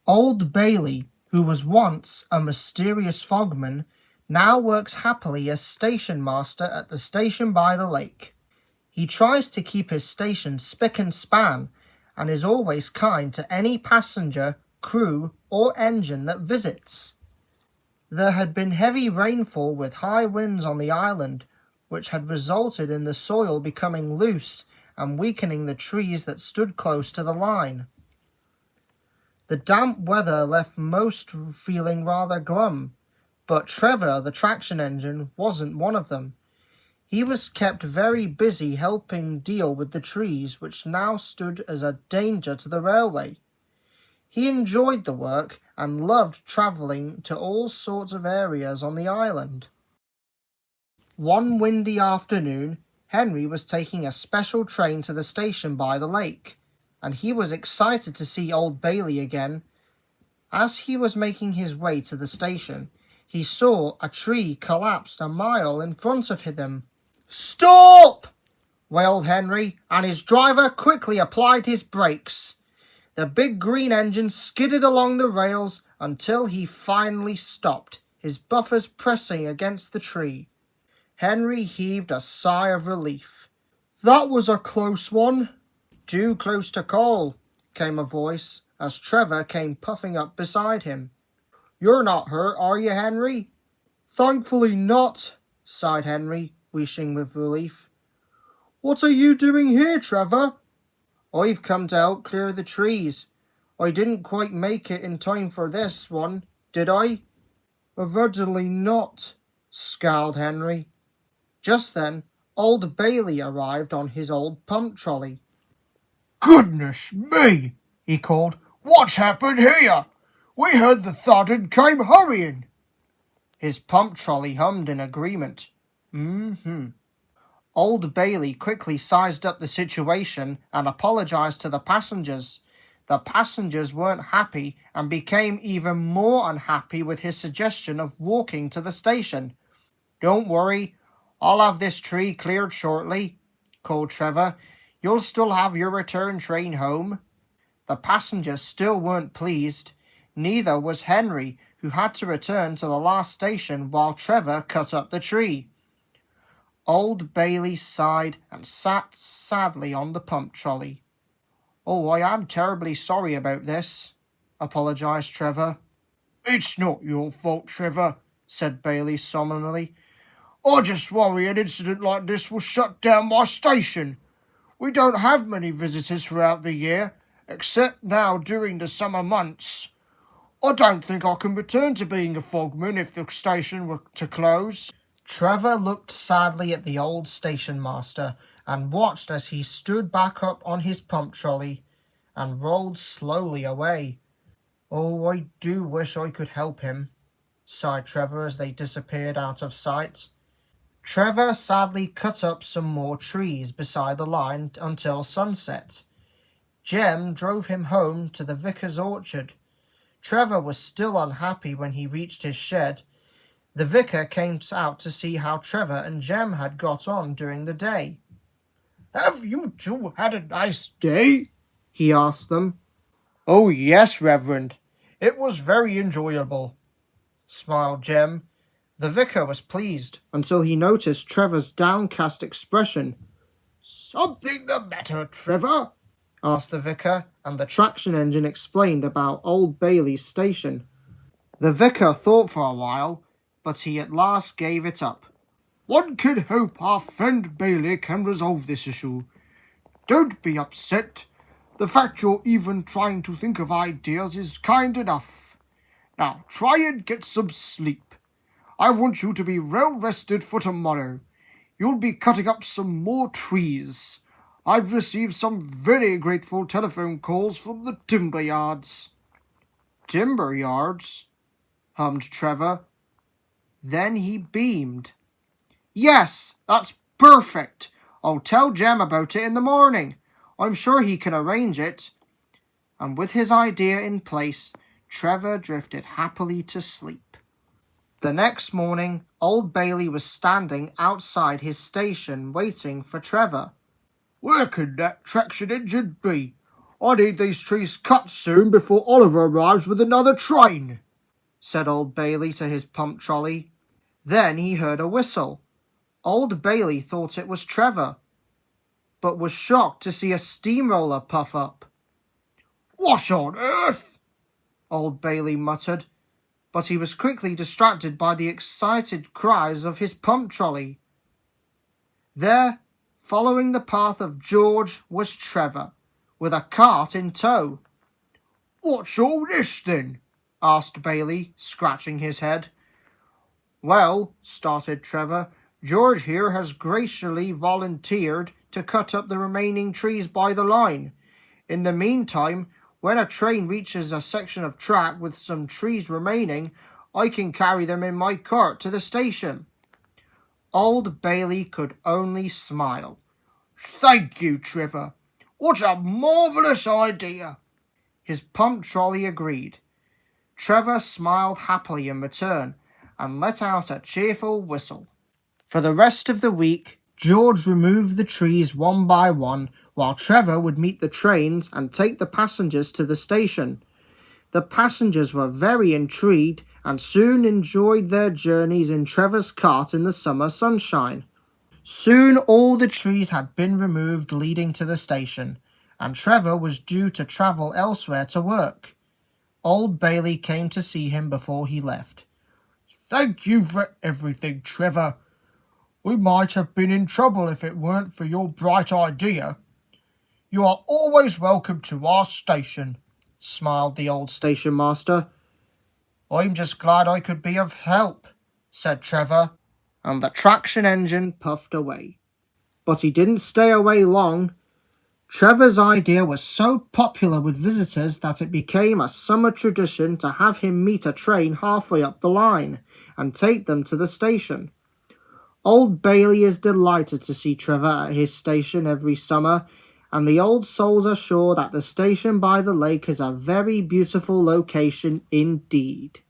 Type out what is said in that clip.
Old Bailey, who was once a mysterious fogman, now works happily as station master at the station by the lake. He tries to keep his station spick and span, and is always kind to any passenger, crew, or engine that visits. There had been heavy rainfall with high winds on the island, which had resulted in the soil becoming loose and weakening the trees that stood close to the line. The damp weather left most feeling rather glum, but Trevor, the traction engine, wasn't one of them. He was kept very busy helping deal with the trees which now stood as a danger to the railway. He enjoyed the work and loved travelling to all sorts of areas on the island. One windy afternoon, Henry was taking a special train to the station by the lake, and he was excited to see Old Bailey again. As he was making his way to the station, he saw a tree collapsed a mile in front of him. "Stop!" wailed Henry, and his driver quickly applied his brakes. The big green engine skidded along the rails until he finally stopped, his buffers pressing against the tree. Henry heaved a sigh of relief. "That was a close one." "Too close to call," came a voice, as Trevor came puffing up beside him. "You're not hurt, are you, Henry?" "Thankfully not," sighed Henry, wishing with relief. "What are you doing here, Trevor?" "I've come to help clear the trees. I didn't quite make it in time for this one, did I?" "Evidently not," scowled Henry. Just then, Old Bailey arrived on his old pump trolley. "Goodness me!" he called. "What's happened here? We heard the thud and came hurrying." His pump trolley hummed in agreement. Old Bailey quickly sized up the situation and apologized to the passengers. The passengers weren't happy and became even more unhappy with his suggestion of walking to the station. "Don't worry, I'll have this tree cleared shortly," called Trevor. "You'll still have your return train home." The passengers still weren't pleased. Neither was Henry, who had to return to the last station while Trevor cut up the tree. Old Bailey sighed and sat sadly on the pump trolley. "Oh, I am terribly sorry about this," apologized Trevor. "It's not your fault, Trevor," said Bailey solemnly. "I just worry an incident like this will shut down my station. We don't have many visitors throughout the year, except now during the summer months. I don't think I can return to being a fogman if the station were to close." Trevor looked sadly at the old station master and watched as he stood back up on his pump trolley and rolled slowly away. "Oh, I do wish I could help him," sighed Trevor as they disappeared out of sight. Trevor sadly cut up some more trees beside the line until sunset. Jem drove him home to the vicar's orchard. Trevor was still unhappy when he reached his shed. The vicar came out to see how Trevor and Jem had got on during the day. "Have you two had a nice day?" he asked them. "Oh, yes, Reverend. It was very enjoyable," smiled Jem. The vicar was pleased until he noticed Trevor's downcast expression. "Something the matter, Trevor?" asked the vicar, and the traction engine explained about Old Bailey's station. The vicar thought for a while, but he at last gave it up. "One can hope our friend Bailey can resolve this issue. Don't be upset. The fact you're even trying to think of ideas is kind enough. Now try and get some sleep. I want you to be well rested for tomorrow. You'll be cutting up some more trees. I've received some very grateful telephone calls from the timber yards." "Timber yards?" hummed Trevor. Then he beamed. "Yes, that's perfect. I'll tell Jem about it in the morning. I'm sure he can arrange it." And with his idea in place, Trevor drifted happily to sleep. The next morning, Old Bailey was standing outside his station waiting for Trevor. "Where could that traction engine be? I need these trees cut soon before Oliver arrives with another train," said Old Bailey to his pump trolley. Then he heard a whistle. Old Bailey thought it was Trevor, but was shocked to see a steamroller puff up. "What on earth?" Old Bailey muttered, but he was quickly distracted by the excited cries of his pump trolley. There, following the path of George, was Trevor, with a cart in tow. "What's all this, then?" asked Bailey, scratching his head. "Well," started Trevor, "George here has graciously volunteered to cut up the remaining trees by the line. In the meantime, when a train reaches a section of track with some trees remaining, I can carry them in my cart to the station." Old Bailey could only smile. "Thank you, Trevor. What a marvellous idea!" His pump trolley agreed. Trevor smiled happily in return and let out a cheerful whistle. For the rest of the week, George removed the trees one by one, while Trevor would meet the trains and take the passengers to the station. The passengers were very intrigued and soon enjoyed their journeys in Trevor's cart in the summer sunshine. Soon all the trees had been removed leading to the station, and Trevor was due to travel elsewhere to work. Old Bailey came to see him before he left. "Thank you for everything, Trevor. We might have been in trouble if it weren't for your bright idea. You are always welcome to our station," smiled the old station master. "I'm just glad I could be of help," said Trevor, and the traction engine puffed away. But he didn't stay away long. Trevor's idea was so popular with visitors that it became a summer tradition to have him meet a train halfway up the line and take them to the station. Old Bailey is delighted to see Trevor at his station every summer, and the old souls are sure that the station by the lake is a very beautiful location indeed.